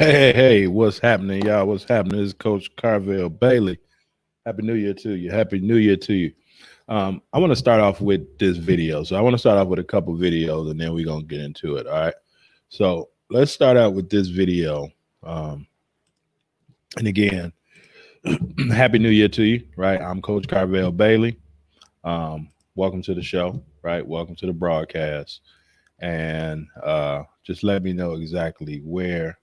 Hey, what's happening, y'all? What's happening? This is Coach Carvel Bailey. Happy New Year to you. Happy New Year to you. I want to start off with this video. So I want to start off with a couple videos and then we're going to get into it. All right. So let's start out with this video. And again, Happy New Year to you. Right. I'm Coach Carvel Bailey. Welcome to the show. Right. Welcome to the broadcast. And just let me know exactly where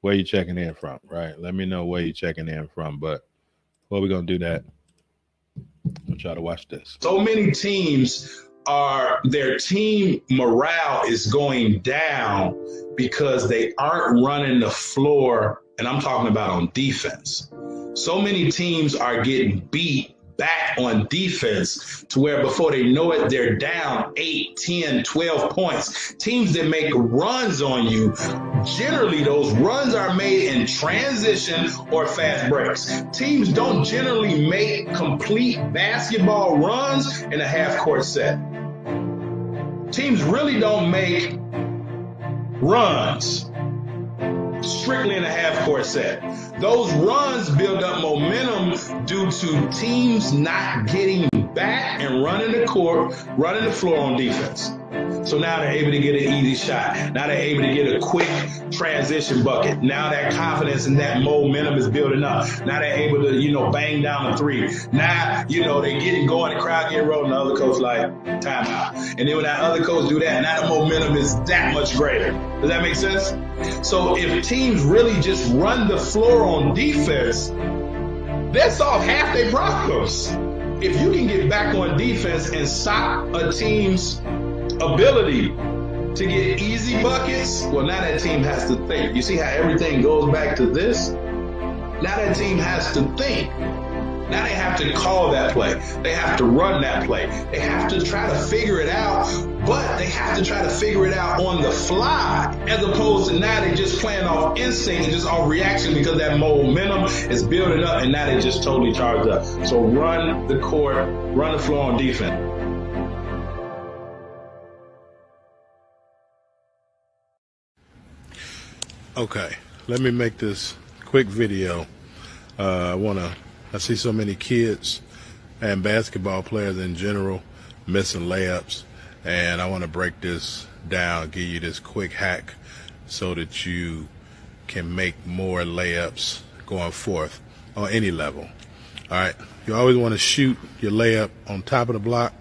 you're checking in from, right? Let me know where you're checking in from. But before we're going to do that, I'll try to watch this. So many teams their team morale is going down because they aren't running the floor, and I'm talking about on defense. So many teams are getting beat back on defense to where before they know it, they're down 8, 10, 12 points. Teams that make runs on you, generally those runs are made in transition or fast breaks. Teams don't generally make complete basketball runs in a half-court set. Teams really don't make runs strictly in a half-court set. Those runs build up momentum due to teams not getting back and running the court, running the floor on defense. So now they're able to get an easy shot. Now they're able to get a quick transition bucket. Now that confidence and that momentum is building up. Now they're able to, bang down a three. Now, they get going, the crowd get rolling, the other coach like, timeout. And then when that other coach do that, now the momentum is that much greater. Does that make sense? So if teams really just run the floor on defense, they'll solve half their problems. If you can get back on defense and stop a team's ability to get easy buckets, well, now that team has to think. You see how everything goes back to this? Now that team has to think. Now they have to call that play. They have to run that play. They have to try to figure it out, but they have to try to figure it out on the fly, as opposed to now they just playing off instinct and just off reaction because that momentum is building up and now they just totally charged up. So run the court, run the floor on defense. Okay, let me make this quick video. I see so many kids and basketball players in general missing layups, and I want to break this down, give you this quick hack so that you can make more layups going forth on any level. All right, you always want to shoot your layup on top of the block,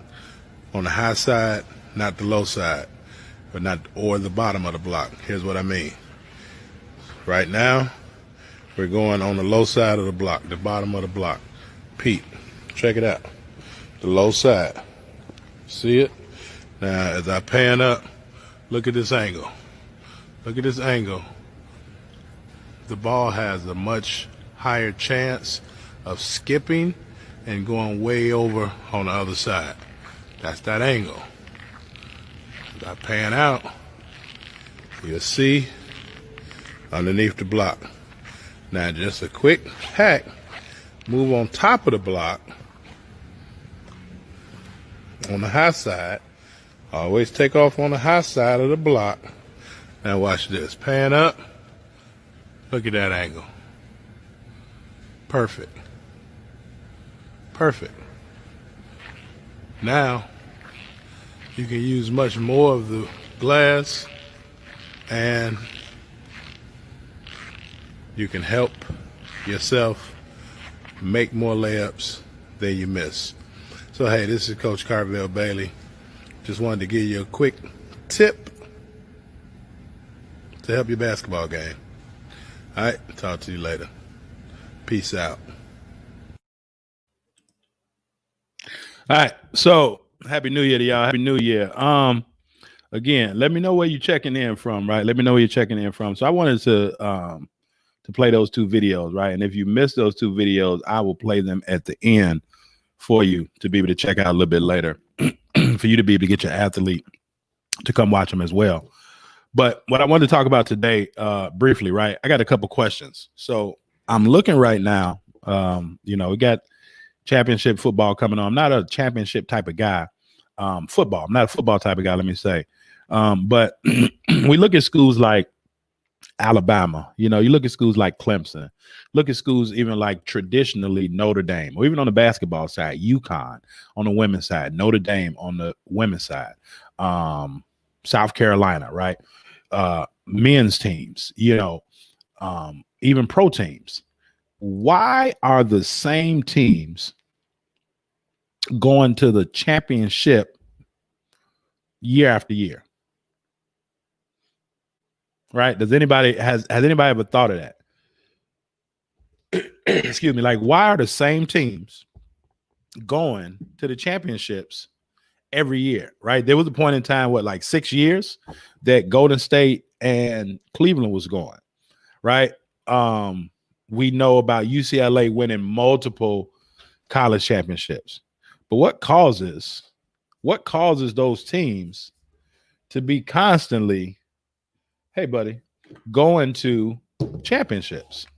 on the high side, not the low side, or the bottom of the block. Here's what I mean. Right now, we're going on the low side of the block, the bottom of the block. Pete, check it out. The low side. See it? Now, as I pan up, look at this angle. Look at this angle. The ball has a much higher chance of skipping and going way over on the other side. That's that angle. As I pan out, you'll see underneath the block. Now, just a quick hack. Move on top of the block on the high side. Always take off on the high side of the block. Now watch this. Pan up. Look at that angle. Perfect. Perfect. Now, you can use much more of the glass and you can help yourself make more layups than you miss. So, hey, this is Coach Carvel Bailey. Just wanted to give you a quick tip to help your basketball game. All right, talk to you later. Peace out. All right, so Happy New Year to y'all. Happy New Year. Again, let me know where you're checking in from, right? Let me know where you're checking in from. So I wanted to play those two videos, right? And if you missed those two videos, I will play them at the end for you to be able to check out a little bit later for you to be able to get your athlete to come watch them as well. But what I wanted to talk about today, briefly, right? I got a couple questions. So I'm looking right now, we got championship football coming on. I'm not a championship type of guy. I'm not a football type of guy, let me say. But we look at schools like Alabama. You look at schools like Clemson. Look at schools even like traditionally Notre Dame, or even on the basketball side, UConn on the women's side, Notre Dame on the women's side, South Carolina, right? Men's teams, even pro teams. Why are the same teams going to the championship year after year? Right? Has anybody ever thought of that? Excuse me. Like, why are the same teams going to the championships every year? Right? There was a point in time, like 6 years, that Golden State and Cleveland was going. Right? We know about UCLA winning multiple college championships. But what causes those teams to be constantly, hey, buddy, going to championships?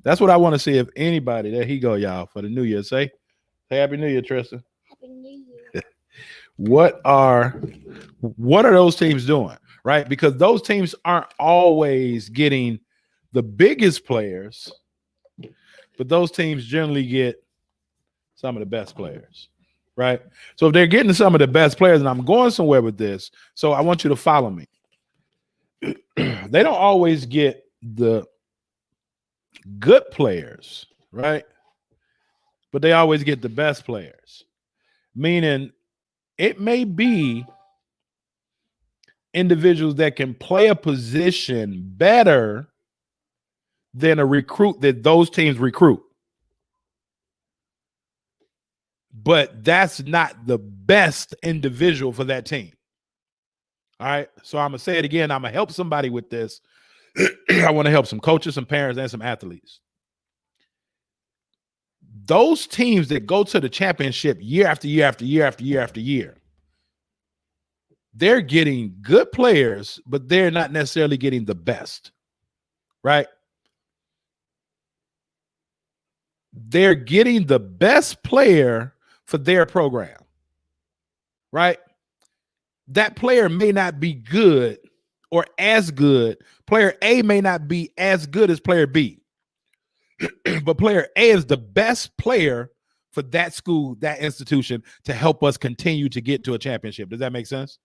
That's what I want to see if anybody, there he go, y'all, for the new year. Say Happy New Year, Tristan. Happy New Year. What are those teams doing? Right? Because those teams aren't always getting the biggest players, but those teams generally get some of the best players. Right? So if they're getting some of the best players, and I'm going somewhere with this, so I want you to follow me. They don't always get the good players, right? But they always get the best players. Meaning it may be individuals that can play a position better than a recruit that those teams recruit. But that's not the best individual for that team. All right. So I'm going to say it again. I'm going to help somebody with this. I want to help some coaches, some parents, and some athletes. Those teams that go to the championship year after year after year after year after year, they're getting good players, but they're not necessarily getting the best. Right? They're getting the best player for their program. Right? That player may not be good or as good. Player A may not be as good as player B. But player A is the best player for that school, that institution, to help us continue to get to a championship. Does that make sense?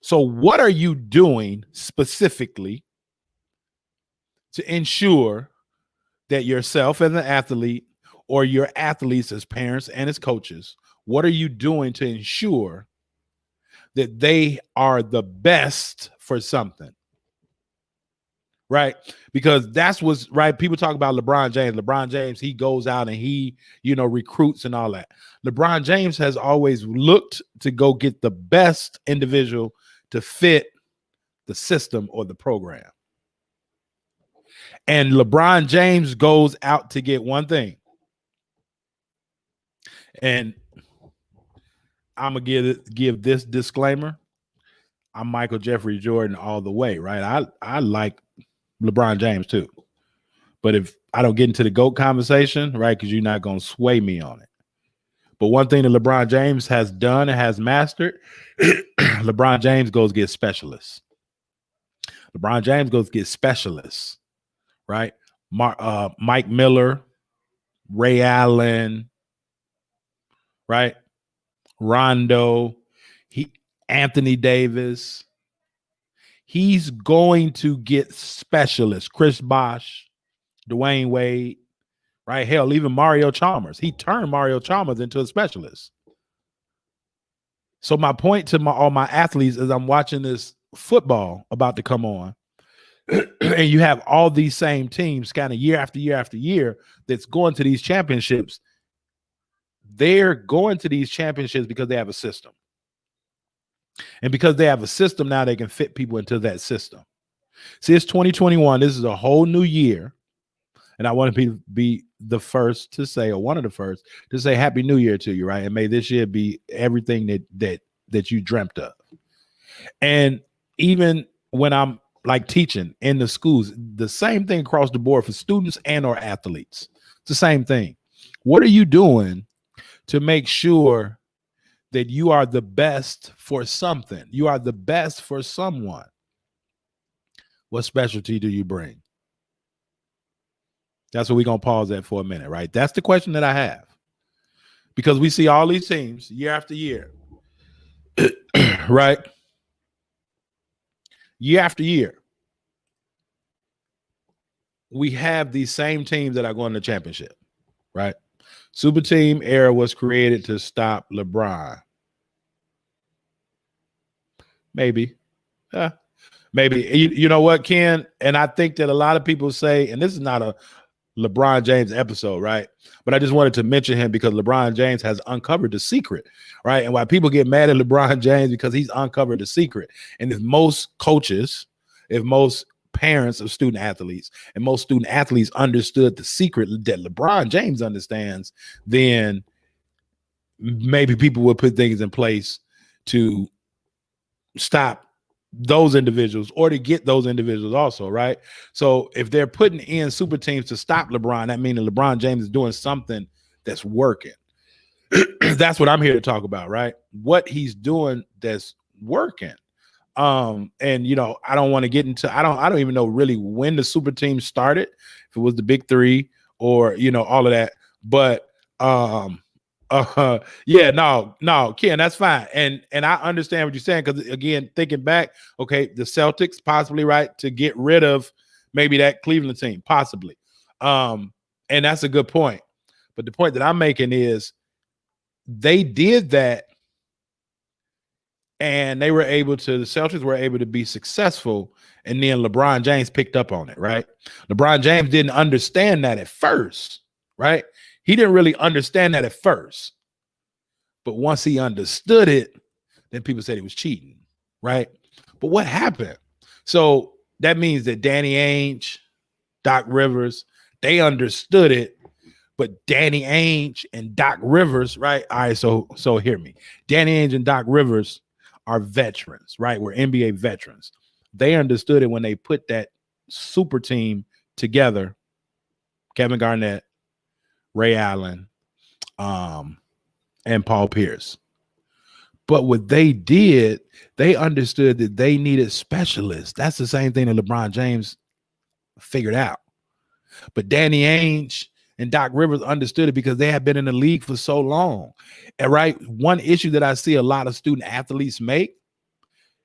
So what are you doing specifically to ensure that yourself as an athlete or your athletes as parents and as coaches, what are you doing to ensure that they are the best for something? Right? Because that's what's right. People talk about LeBron James. LeBron James, he goes out and he, recruits and all that. LeBron James has always looked to go get the best individual to fit the system or the program. And LeBron James goes out to get one thing. And I'm going to give this disclaimer. I'm Michael Jeffrey Jordan all the way, right? I like LeBron James too. But if I don't get into the GOAT conversation, right, because you're not going to sway me on it. But one thing that LeBron James has done and has mastered, LeBron James goes get specialists. LeBron James goes get specialists, right? Mike Miller, Ray Allen, right? Rondo, Anthony Davis. He's going to get specialists. Chris Bosh, Dwayne Wade, right? Hell, even Mario Chalmers. He turned Mario Chalmers into a specialist. So my point to all my athletes is I'm watching this football about to come on, and you have all these same teams kind of year after year after year that's going to these championships. They're going to these championships because they have a system. And because they have a system now, they can fit people into that system. See, it's 2021. This is a whole new year. And I want to be the first to say, or one of the first to say Happy New Year to you, right? And may this year be everything that you dreamt of. And even when I'm like teaching in the schools, the same thing across the board for students and or athletes. It's the same thing. What are you doing to make sure that you are the best for something? You are the best for someone. What specialty do you bring? That's what we're going to pause at for a minute, right? That's the question that I have. Because we see all these teams year after year, right? Year after year, we have these same teams that are going to the championship, right? Super team era was created to stop LeBron. Maybe. Maybe. You know what, Ken? And I think that a lot of people say, and this is not a LeBron James episode, right? But I just wanted to mention him because LeBron James has uncovered the secret, right? And why people get mad at LeBron James because he's uncovered the secret. And if most coaches, if most parents of student athletes and most student athletes understood the secret that LeBron James understands, then maybe people would put things in place to stop those individuals or to get those individuals also, right? So if they're putting in super teams to stop LeBron, that means that LeBron James is doing something that's working. That's what I'm here to talk about, right? What he's doing that's working. And you know, I don't want to get into I don't even know really when the super team started, if it was the big three or you know, all of that. But yeah, no, Ken, that's fine. And I understand what you're saying, because again, thinking back, okay, the Celtics possibly, right, to get rid of maybe that Cleveland team, possibly. And that's a good point. But the point that I'm making is they did that. And the Celtics were able to be successful. And then LeBron James picked up on it, right? LeBron James didn't understand that at first, right? He didn't really understand that at first. But once he understood it, then people said he was cheating, right? But what happened? So that means that Danny Ainge, Doc Rivers, they understood it. But Danny Ainge and Doc Rivers, right? All right, so hear me. Danny Ainge and Doc Rivers are veterans, right? We're NBA veterans. They understood it when they put that super team together. Kevin Garnett, Ray Allen, and Paul Pierce. But what they did, they understood that they needed specialists. That's the same thing that LeBron James figured out. But Danny Ainge and Doc Rivers understood it because they have been in the league for so long. And right, one issue that I see a lot of student athletes make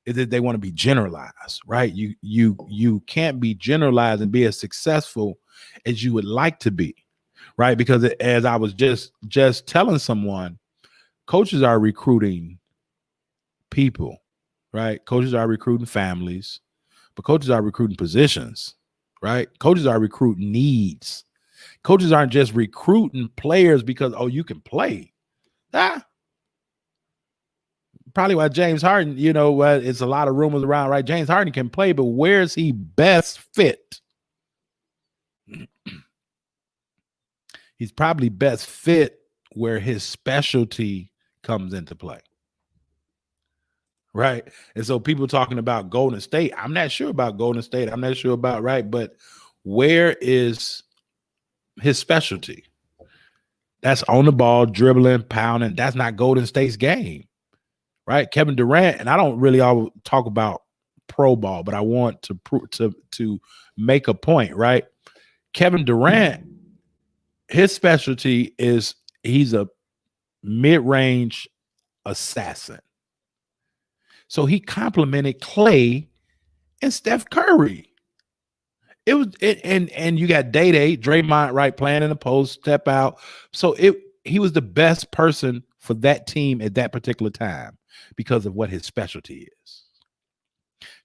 is that they want to be generalized, right? You can't be generalized and be as successful as you would like to be, right? Because as I was just telling someone, coaches are recruiting people, right? Coaches are recruiting families, but coaches are recruiting positions, right? Coaches are recruiting needs. Coaches aren't just recruiting players because, oh, you can play. Probably why James Harden, you know, it's a lot of rumors around, right? James Harden can play, but where is he best fit? He's probably best fit where his specialty comes into play. Right. And so people talking about Golden State, I'm not sure about Golden State. I'm not sure about, right. But where is his specialty? That's on the ball, dribbling, pounding. That's not Golden State's game, right? Kevin Durant, and I don't really always talk about pro ball, but I want to make a point, right? Kevin Durant, his specialty is he's a mid-range assassin. So he complimented Clay and Steph Curry. It was and you got Day, Draymond, right, playing in the post, step out. So he was the best person for that team at that particular time because of what his specialty is.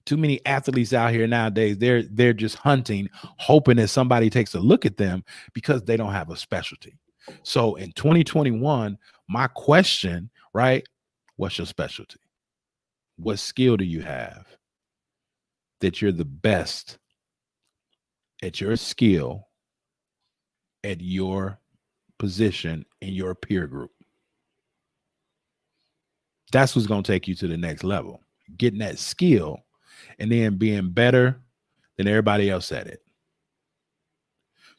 Too many athletes out here nowadays, they're just hunting, hoping that somebody takes a look at them because they don't have a specialty. So in 2021, my question, right, what's your specialty? What skill do you have that you're the best at your skill, at your position in your peer group? That's what's going to take you to the next level. Getting that skill and then being better than everybody else at it.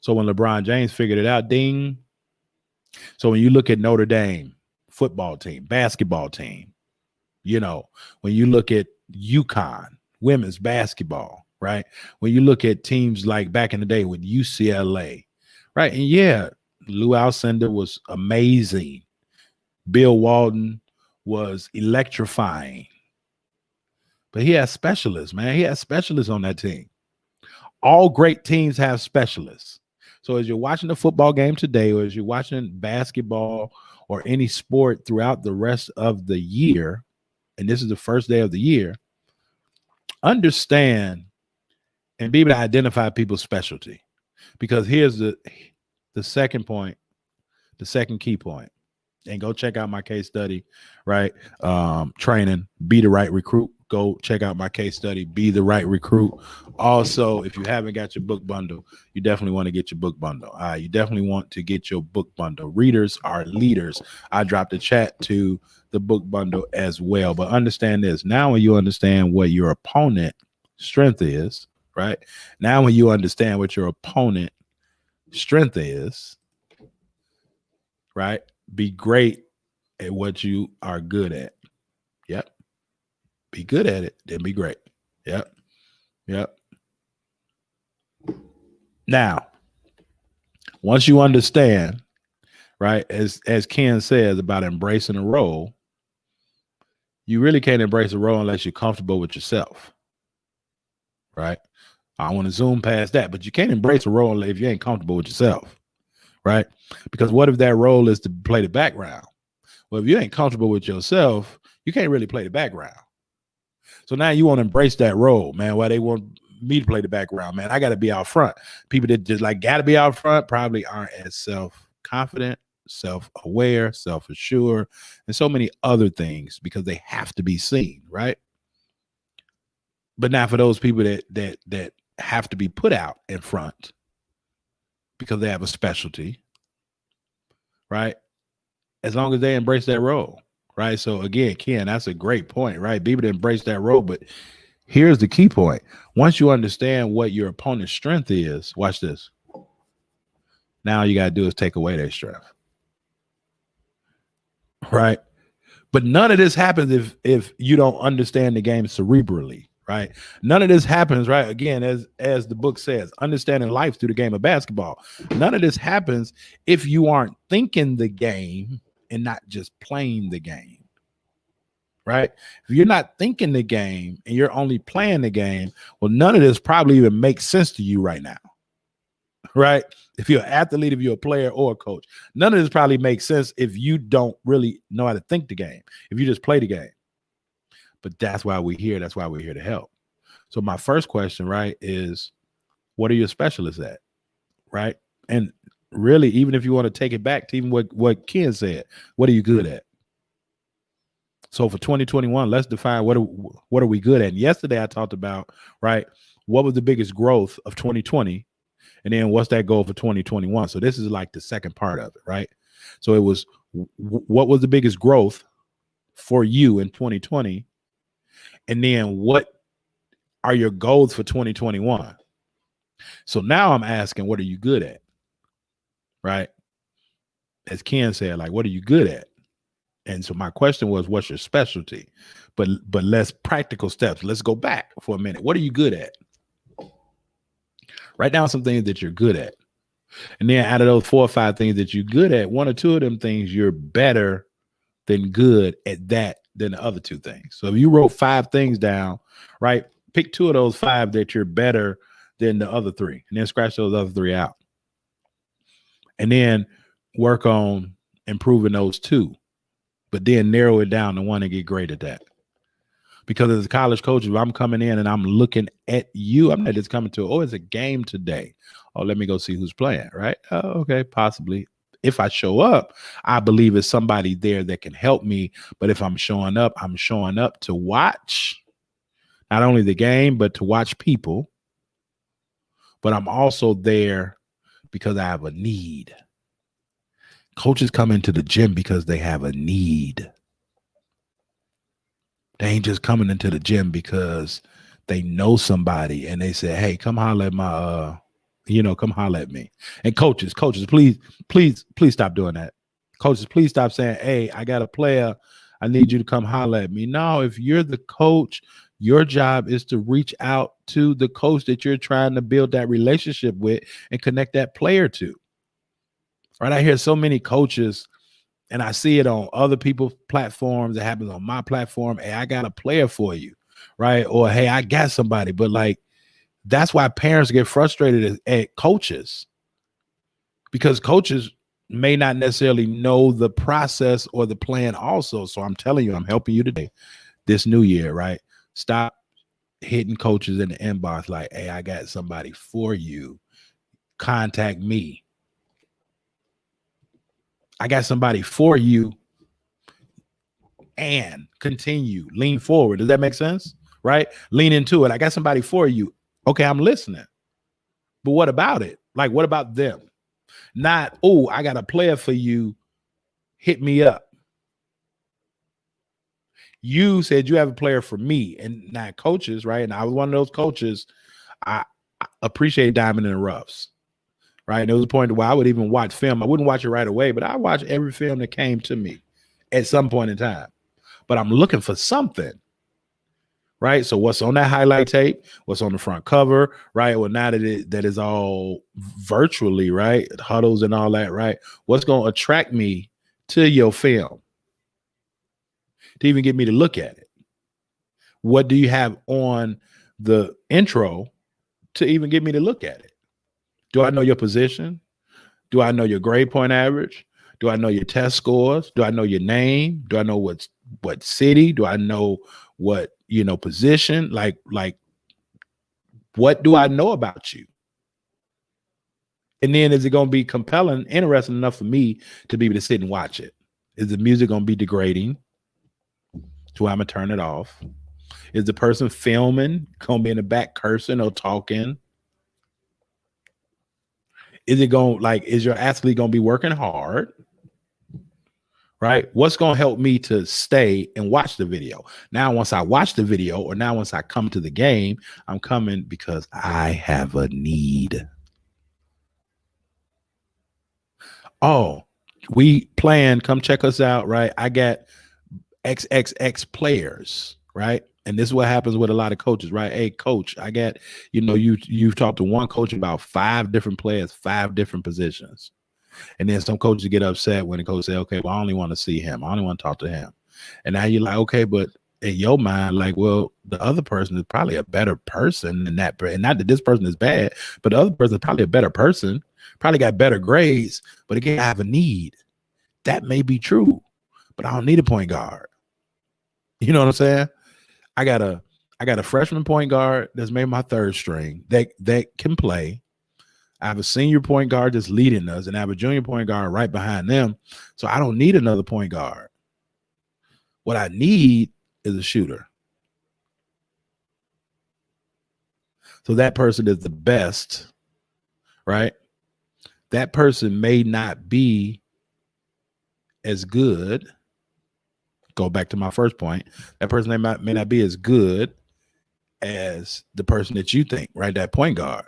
So when LeBron James figured it out, ding. So when you look at Notre Dame football team, basketball team, you know, when you look at UConn women's basketball, right? When you look at teams like back in the day with UCLA, right? And yeah, Lou Alcindor was amazing. Bill Walton was electrifying. But he has specialists, man. He has specialists on that team. All great teams have specialists. So as you're watching the football game today, or as you're watching basketball or any sport throughout the rest of the year, and this is the first day of the year, understand and be able to identify people's specialty. Because here's the second point, the second key point. And go check out my case study, right? Training, Be the Right Recruit. Go check out my case study, Be the Right Recruit. Also, if you haven't got your book bundle, you definitely want to get your book bundle. You definitely want to get your book bundle. Readers are leaders. I dropped a chat to the book bundle as well. But understand this. Now when you understand what your opponent strength is, right? Now when you understand what your opponent strength is, right? Be great at what you are good at. Yep. Be good at it, then be great. Yep. Yep. Now, once you understand, right, as Ken says about embracing a role, you really can't embrace a role unless you're comfortable with yourself. Right? I want to zoom past that, but you can't embrace a role if you ain't comfortable with yourself. Right? Because what if that role is to play the background? Well, if you ain't comfortable with yourself, you can't really play the background. So now you want to embrace that role, man. Why they want me to play the background, man? I got to be out front. People that just like got to be out front probably aren't as self-confident, self-aware, self-assured, and so many other things because they have to be seen, right? But not for those people that have to be put out in front because they have a specialty, right? As long as they embrace that role, right? So again, Ken, that's a great point, right? Be able to embrace that role. But here's the key point. Once you understand what your opponent's strength is, watch this. Now all you got to do is take away their strength, right? But none of this happens if you don't understand the game cerebrally, right? None of this happens, right? Again, as the book says, understanding life through the game of basketball. None of this happens if you aren't thinking the game and not just playing the game, right? If you're not thinking the game and you're only playing the game, well, none of this probably even makes sense to you right now, right? If you're an athlete, if you're a player or a coach, none of this probably makes sense if you don't really know how to think the game, if you just play the game. But that's why we're here. That's why we're here to help. So my first question, right, is what are your specialists at, right? And really, even if you want to take it back to even what Ken said, what are you good at? So for 2021, let's define what are we good at? And yesterday I talked about, right, what was the biggest growth of 2020? And then what's that goal for 2021? So this is like the second part of it, right? So it was what was the biggest growth for you in 2020? And then what are your goals for 2021? So now I'm asking, what are you good at? Right? As Ken said, like, what are you good at? And so my question was, what's your specialty? But less practical steps. Let's go back for a minute. What are you good at? Write down some things that you're good at. And then out of those 4 or 5 things that you're good at, 1 or 2 of them things you're better than good at that than the other 2 things. So if you wrote 5 things down, right, pick 2 of those 5 that you're better than the other 3, and then scratch those other 3 out. And then work on improving those 2, but then narrow it down to 1 and get great at that. Because as a college coach, if I'm coming in and I'm looking at you, I'm not just coming to, oh, it's a game today. Oh, let me go see who's playing, right? Oh, okay, possibly. If I show up, I believe there's somebody there that can help me. But if I'm showing up to watch not only the game, but to watch people. But I'm also there because I have a need. Coaches come into the gym because they have a need. They ain't just coming into the gym because they know somebody and they say, hey, come holler at my, come holler at me. And coaches, please stop doing that. Coaches, please stop saying, hey, I got a player. I need you to come holler at me. No, if you're the coach, Your job is to reach out to the coach that you're trying to build that relationship with and connect that player to. Right? I hear so many coaches, and I see it on other people's platforms. It happens on my platform. Hey, I got a player for you, right? Or hey, I got somebody. But like, that's why parents get frustrated at coaches, because coaches may not necessarily know the process or the plan also. So I'm telling you, I'm helping you today, this new year, right? Stop hitting coaches in the inbox like, hey, I got somebody for you. Contact me. I got somebody for you, and continue. Lean forward. Does that make sense? Right? Lean into it. I got somebody for you. Okay, I'm listening. But what about it? Like, what about them? Not, oh, I got a player for you. Hit me up. You said you have a player for me, and not coaches, right? And I was one of those coaches. I appreciate Diamond in the Roughs, right? And there was a point where I would even watch film. I wouldn't watch it right away, but I watch every film that came to me at some point in time. But I'm looking for something, right? So what's on that highlight tape? What's on the front cover, right? Well, now that is all virtually, right? Huddles and all that, right? What's going to attract me to your film to even get me to look at it? What do you have on the intro to even get me to look at it? Do I know your position? Do I know your grade point average? Do I know your test scores? Do I know your name? Do I know what city? Do I know what, position? Like what do I know about you? And then is it going to be compelling, interesting enough for me to be able to sit and watch it? Is the music going to be degrading to where I'm going to turn it off? Is the person filming going to be in the back cursing or talking? Is it going is your athlete going to be working hard? Right? What's going to help me to stay and watch the video? Now, once I watch the video, or now once I come to the game, I'm coming because I have a need. Oh, we playing, come check us out, right? I got XXX players, right? And this is what happens with a lot of coaches, right? Hey, coach, I got, you've talked to one coach about 5 different players, 5 different positions. And then some coaches get upset when the coach say, okay, well, I only want to see him. I only want to talk to him. And now you're like, okay, but in your mind, like, well, the other person is probably a better person than that. And not that this person is bad, but the other person is probably a better person, probably got better grades. But again, I have a need. That may be true, but I don't need a point guard. You know what I'm saying? I got a freshman point guard that's maybe my 3rd string that can play. I have a senior point guard that's leading us, and I have a junior point guard right behind them. So I don't need another point guard. What I need is a shooter. So that person is the best, right? That person may not be as good. Go back to my first point. That person may not be as good as the person that you think, right? That point guard.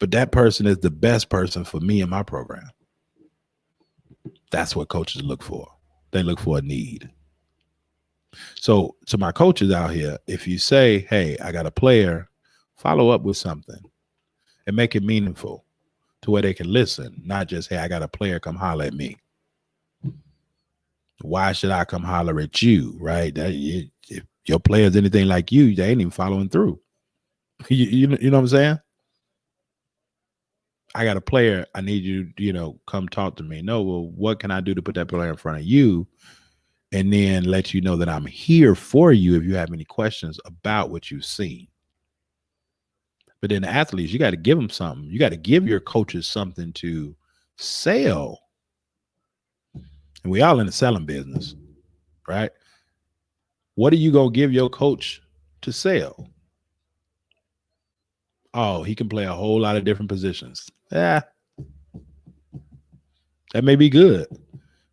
But that person is the best person for me in my program. That's what coaches look for. They look for a need. So to my coaches out here, if you say, hey, I got a player, follow up with something and make it meaningful to where they can listen, not just, hey, I got a player, come holler at me. Why should I come holler at you, right? If your player's anything like you, they ain't even following through. You know what I'm saying? I got a player. I need you, come talk to me. No, well, what can I do to put that player in front of you? And then let you know that I'm here for you if you have any questions about what you've seen. But then the athletes, you got to give them something. You got to give your coaches something to sell. And we all in the selling business, right? What are you going to give your coach to sell? Oh, he can play a whole lot of different positions. Yeah, that may be good.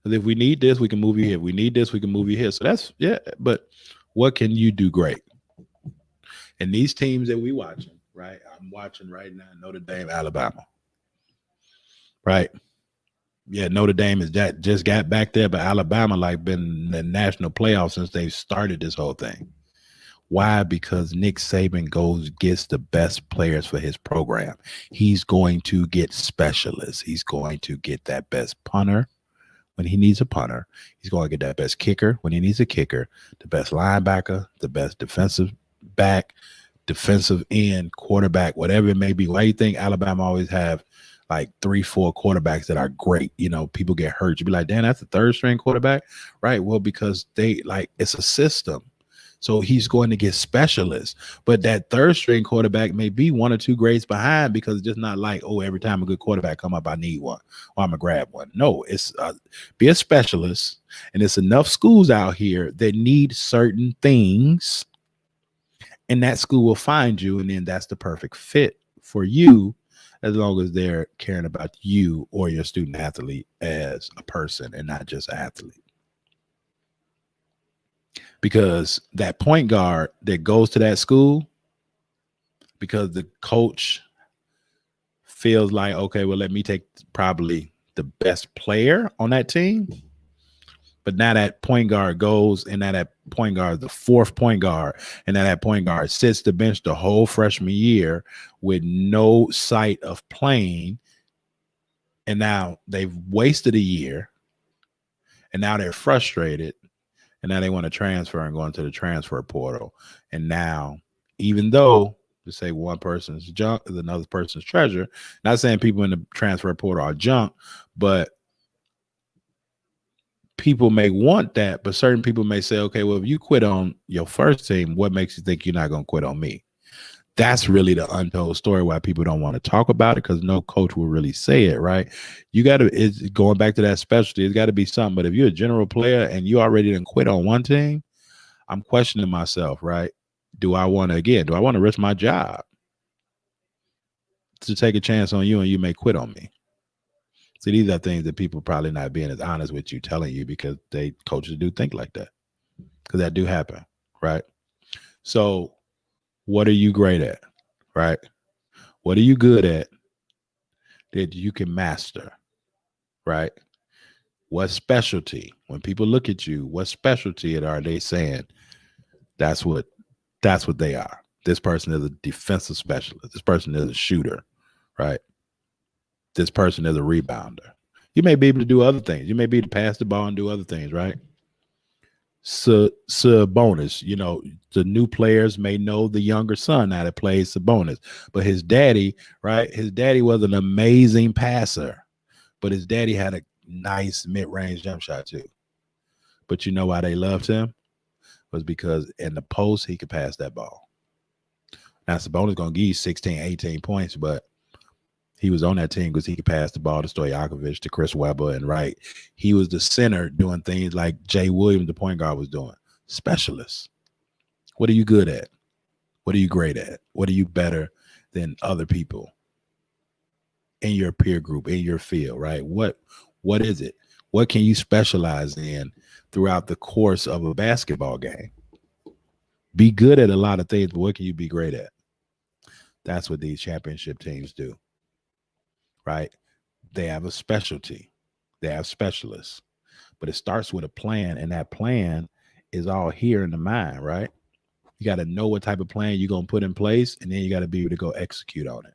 Because if we need this, we can move you here. If we need this, we can move you here. So that's, yeah, but what can you do great? And these teams that we watching, right? I'm watching right now Notre Dame, Alabama. Right? Yeah, Notre Dame is that just got back there, but Alabama been in the national playoffs since they started this whole thing. Why? Because Nick Saban gets the best players for his program. He's going to get specialists. He's going to get that best punter when he needs a punter. He's going to get that best kicker when he needs a kicker, the best linebacker, the best defensive back, defensive end, quarterback, whatever it may be. Why do you think Alabama always have like 3-4 quarterbacks that are great? You know, people get hurt. You'd be like, damn, that's the third string quarterback, right? Well, because it's a system. So he's going to get specialists, but that third string quarterback may be 1 or 2 grades behind, because it's just not like, oh, every time a good quarterback come up, I need one, or I'm gonna grab one. No, it's be a specialist, and there's enough schools out here that need certain things, and that school will find you, and then that's the perfect fit for you, as long as they're caring about you or your student athlete as a person and not just an athlete. Because that point guard that goes to that school, because the coach feels like, okay, well, let me take probably the best player on that team. But now that point guard goes, and now that point guard, the fourth point guard, and now that point guard sits the bench the whole freshman year with no sight of playing. And now they've wasted a year, and now they're frustrated. And now they want to transfer and go into the transfer portal. And now, even though to say one person's junk is another person's treasure, not saying people in the transfer portal are junk, but people may want that. But certain people may say, okay, well, if you quit on your first team, what makes you think you're not going to quit on me? That's really the untold story why people don't want to talk about it, because no coach will really say it, right? You got to, it's going back to that specialty. It's got to be something. But if you're a general player and you already didn't quit on one team, I'm questioning myself, right? Do I want to risk my job to take a chance on you, and you may quit on me? See, these are things that people probably not being as honest with you, telling you, because coaches do think like that, because that do happen, right? So what are you great at, right? What are you good at that you can master, right? What specialty? When people look at you, what specialty are they saying? That's what they are. This person is a defensive specialist. This person is a shooter, right? This person is a rebounder. You may be able to do other things. You may be able to pass the ball and do other things, right? Sabonis, you know, the new players may know the younger son now that plays Sabonis, but his daddy, right? His daddy was an amazing passer, but his daddy had a nice mid-range jump shot too. But you know why they loved him? Was because in the post, he could pass that ball. Now, Sabonis going to give you 16, 18 points, but he was on that team because he could pass the ball to Stojakovic, to Chris Webber, and right. He was the center doing things like Jay Williams, the point guard, was doing. Specialists. What are you good at? What are you great at? What are you better than other people in your peer group, in your field, right? What is it? What can you specialize in throughout the course of a basketball game? Be good at a lot of things, but what can you be great at? That's what these championship teams do. Right? They have a specialty. They have specialists. But it starts with a plan, and that plan is all here in the mind, right? You got to know what type of plan you're going to put in place, and then you got to be able to go execute on it.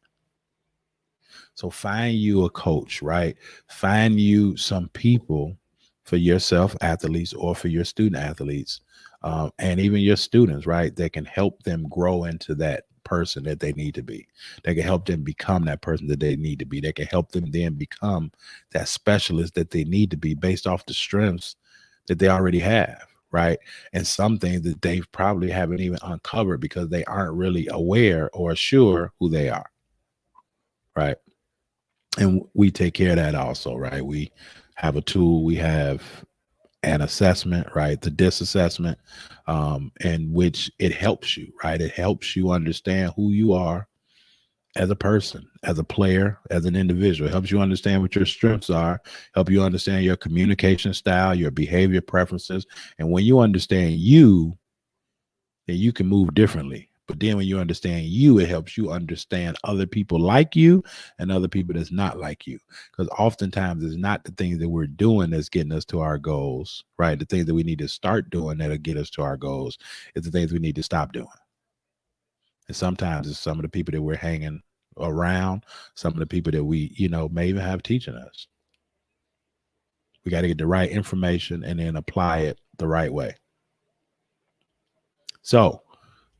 So find you a coach, right? Find you some people for yourself athletes or for your student athletes, and even your students, right? That can help them grow into that person that they need to be. They can help them become that person that they need to be. They can help them then become that specialist that they need to be based off the strengths that they already have, right? And some things that they probably haven't even uncovered because they aren't really aware or sure who they are, right? And we take care of that also, right? We have a tool, we have an assessment, right? The DISC assessment, in which it helps you, right? It helps you understand who you are as a person, as a player, as an individual. It helps you understand what your strengths are, help you understand your communication style, your behavior preferences. And when you understand you, then you can move differently But then when you understand you, it helps you understand other people like you and other people that's not like you. Because oftentimes it's not the things that we're doing that's getting us to our goals, right? The things that we need to start doing that'll get us to our goals. It's the things we need to stop doing. And sometimes it's some of the people that we're hanging around, some of the people that we, may even have teaching us. We got to get the right information and then apply it the right way. So,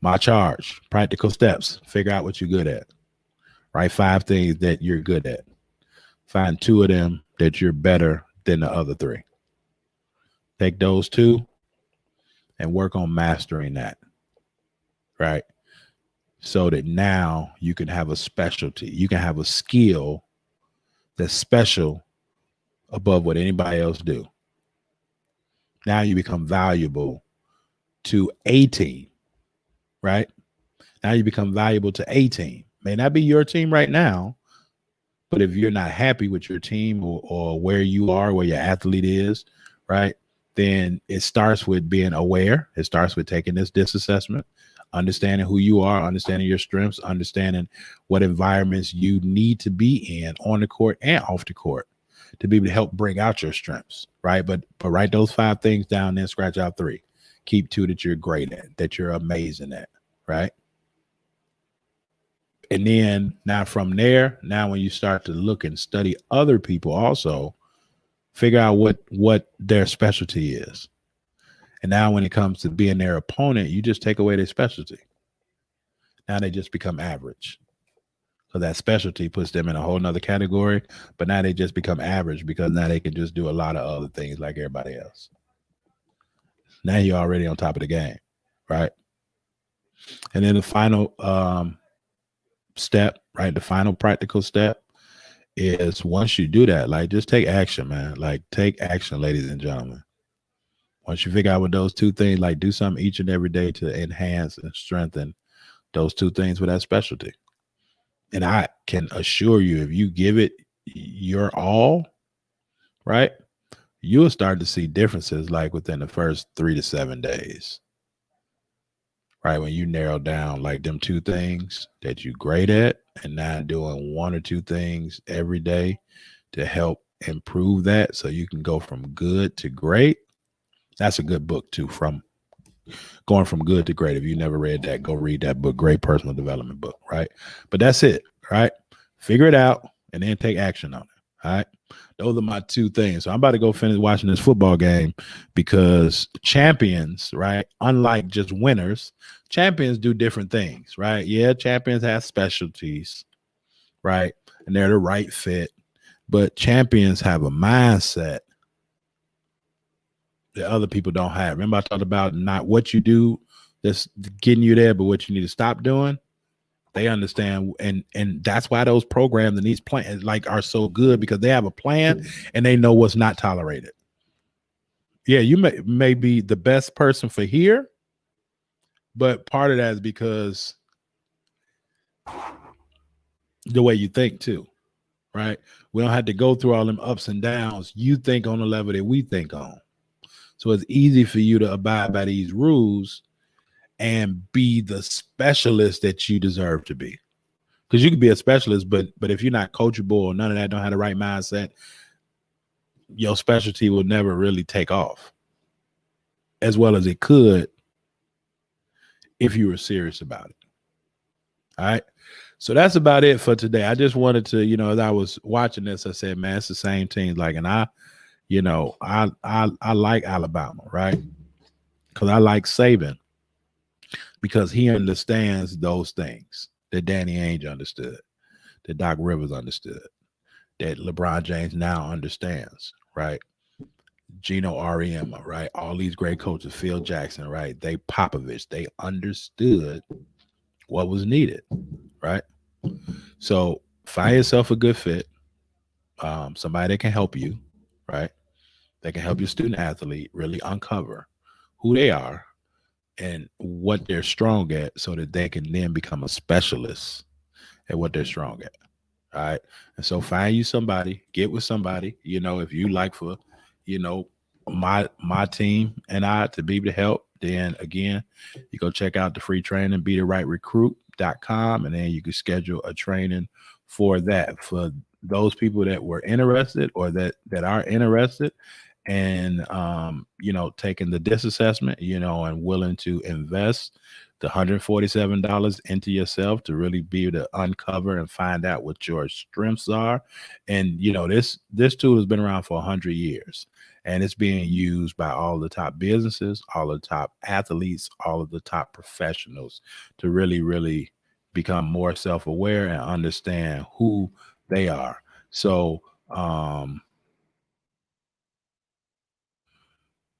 my charge, practical steps, figure out what you're good at. Write 5 things that you're good at. Find 2 of them that you're better than the other 3. Take those 2 and work on mastering that, right? So that now you can have a specialty. You can have a skill that's special above what anybody else do. Now you become valuable to a team. Right? Now you become valuable to a team. May not be your team right now, but if you're not happy with your team or where you are, where your athlete is, right, then it starts with being aware. It starts with taking this assessment, understanding who you are, understanding your strengths, understanding what environments you need to be in on the court and off the court to be able to help bring out your strengths, right? But write those 5 things down, then scratch out 3. Keep 2 that you're great at, that you're amazing at, right? And then now from there, now when you start to look and study other people also, figure out what their specialty is. And now when it comes to being their opponent, you just take away their specialty. Now they just become average. So that specialty puts them in a whole nother category, but now they just become average because now they can just do a lot of other things like everybody else. Now you're already on top of the game, right? And then the final step, right? The final practical step is once you do that, like just take action, man. Like take action, ladies and gentlemen. Once you figure out what those 2 things, like do something each and every day to enhance and strengthen those 2 things with that specialty. And I can assure you, if you give it your all, right, you'll start to see differences like within the first 3 to 7 days. Right, when you narrow down like them 2 things that you're great at and now doing 1 or 2 things every day to help improve that so you can go from good to great. That's a good book too, from Going from Good to Great. If you never read that, go read that book. Great personal development book, right? But that's it, right? Figure it out and then take action on it, all right? Those are my 2 things. So I'm about to go finish watching this football game because champions, right, unlike just winners, champions do different things, right? Yeah, champions have specialties, right? And they're the right fit. But champions have a mindset that other people don't have. Remember I talked about not what you do that's getting you there, but what you need to stop doing? They understand, and that's why those programs and these plans like are so good because they have a plan and they know what's not tolerated. Yeah, you may be the best person for here, but part of that is because the way you think too, right? We don't have to go through all them ups and downs. You think on the level that we think on. So it's easy for you to abide by these rules and be the specialist that you deserve to be. Because you could be a specialist, but if you're not coachable or none of that, don't have the right mindset, your specialty will never really take off as well as it could if you were serious about it. All right. So that's about it for today. I just wanted to, as I was watching this, I said, man, it's the same team. Like, and I like Alabama, right? Because I like Saban. Because he understands those things that Danny Ainge understood, that Doc Rivers understood, that LeBron James now understands, right? Gino Auriemma, right? All these great coaches, Phil Jackson, right? Popovich, they understood what was needed, right? So find yourself a good fit, somebody that can help you, right? That can help your student athlete really uncover who they are and what they're strong at so that they can then become a specialist at what they're strong at. All right. And so find you somebody, get with somebody, if you like for, my team and I to be able to help, then again, you go check out the free training, BeTheRightRecruit.com, and then you can schedule a training for that. For those people that were interested or that are interested and taking the DIS assessment, and willing to invest the $147 into yourself to really be able to uncover and find out what your strengths are. And this tool has been around for 100 years, and it's being used by all the top businesses, all the top athletes, all of the top professionals to really become more self-aware and understand who they are. So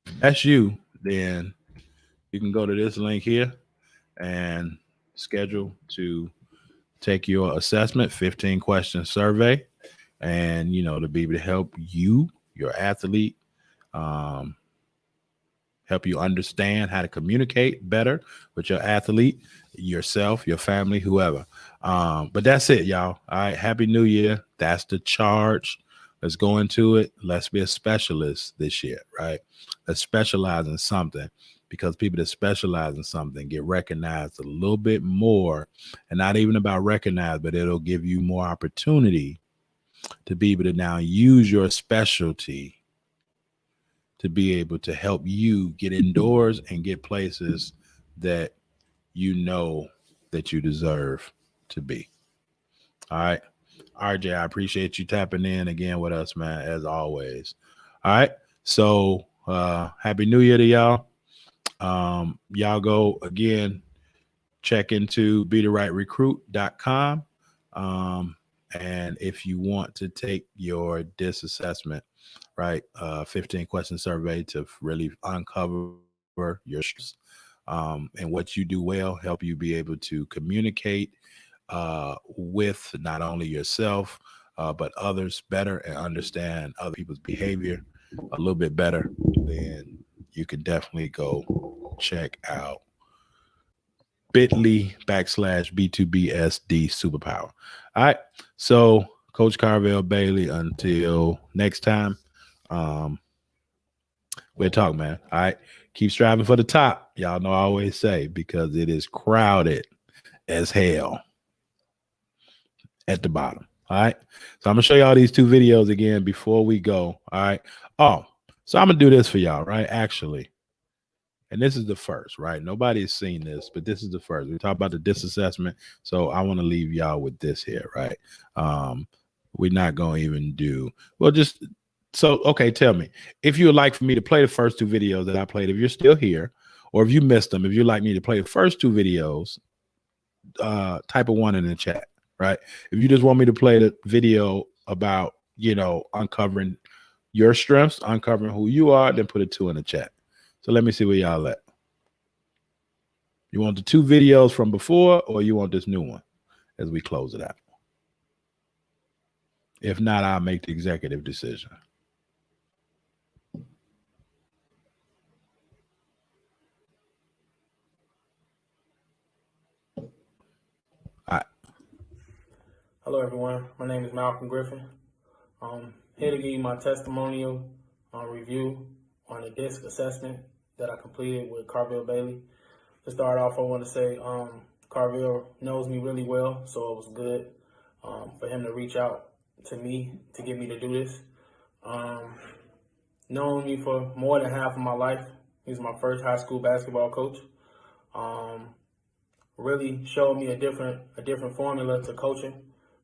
if that's you, then you can go to this link here and schedule to take your assessment, 15 question survey, and to be able to help you, your athlete, help you understand how to communicate better with your athlete, yourself, your family, whoever. But that's it, y'all. All right, Happy New Year. That's the charge. Let's go into it. Let's be a specialist this year, right? Let's specialize in something, because people that specialize in something get recognized a little bit more, and not even about recognized, but it'll give you more opportunity to be able to now use your specialty to be able to help you get indoors and get places that that you deserve to be. All right. RJ, I appreciate you tapping in again with us, man, as always. All right. So Happy New Year to y'all. Y'all go again, check into BeTheRightRecruit.com. And if you want to take your DIS assessment, right, 15 question survey to really uncover your strengths and what you do well, help you be able to communicate with not only yourself, but others better, and understand other people's behavior a little bit better, then you can definitely go check out bit.ly/B2BSD Superpower. All right. So Coach Carvel Bailey, until next time, we'll talk, man. All right. Keep striving for the top. Y'all know I always say, because it is crowded as hell at the bottom. All right. So I'm going to show y'all these two videos again before we go. All right. Oh, so I'm going to do this for y'all, right? Actually. And this is the first, right? Nobody has seen this, but this is the first. We talk about the DIS assessment. So I want to leave y'all with this here, right? We're not going to even do, well, just, so, okay, tell me. If you would like for me to play the first two videos that I played, if you're still here, or if you missed them, if you'd like me to play the first two videos, type a 1 in the chat, right? If you just want me to play the video about, uncovering your strengths, uncovering who you are, then put a 2 in the chat. So let me see where y'all at. You want the two videos from before, or you want this new one as we close it out? If not, I'll make the executive decision. All right. Hello, everyone. My name is Malcolm Griffin. I'm here to give you my testimonial review on the DISC assessment that I completed with Carvel Bailey. To start off, I want to say Carvel knows me really well, so it was good for him to reach out to me to get me to do this. Known me for more than half of my life. He's my first high school basketball coach. Really showed me a different formula to coaching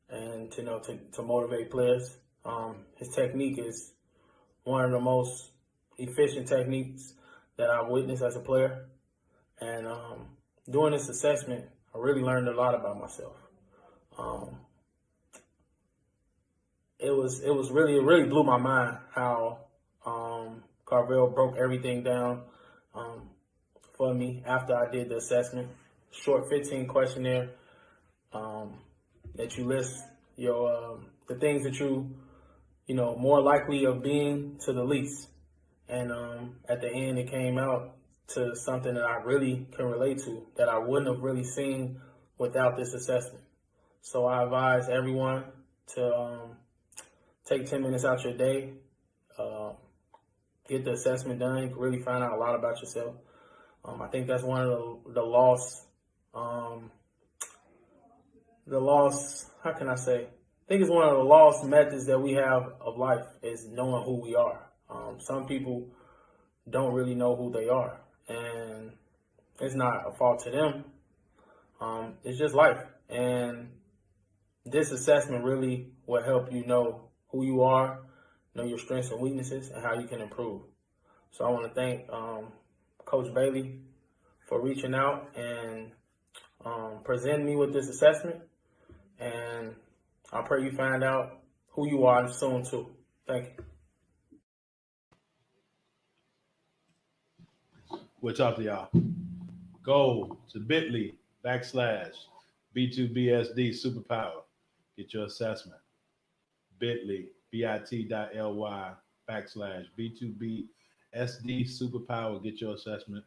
and to motivate players. His technique is one of the most efficient techniques that I've witnessed as a player. And doing this assessment, I really learned a lot about myself. It really blew my mind how Carvel broke everything down for me after I did the assessment. Short 15 questionnaire that you list your the things that you more likely of being to the least. And at the end, it came out to something that I really can relate to, that I wouldn't have really seen without this assessment. So I advise everyone to take 10 minutes out your day, get the assessment done. You can really find out a lot about yourself. I think that's one of the lost, how can I say? I think it's one of the lost methods that we have of life is knowing who we are. Some people don't really know who they are, and it's not a fault to them. It's just life. And this assessment really will help you know who you are, know your strengths and weaknesses, and how you can improve. So I want to thank Coach Bailey for reaching out and presenting me with this assessment. And I pray you find out who you are soon too. Thank you. We'll talk to y'all. Go to bit.ly/B2BSD Superpower. Get your assessment. bit.ly, bit.ly/B2BSD Superpower. Get your assessment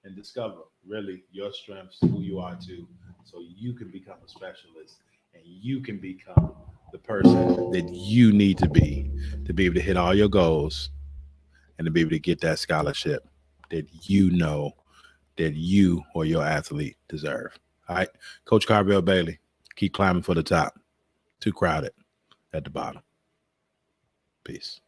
and discover really your strengths, who you are too, so you can become a specialist and you can become the person that you need to be able to hit all your goals and to be able to get that scholarship that you know that you or your athlete deserve. All right, Coach Carvel Bailey, keep climbing for the top. Too crowded at the bottom. Peace.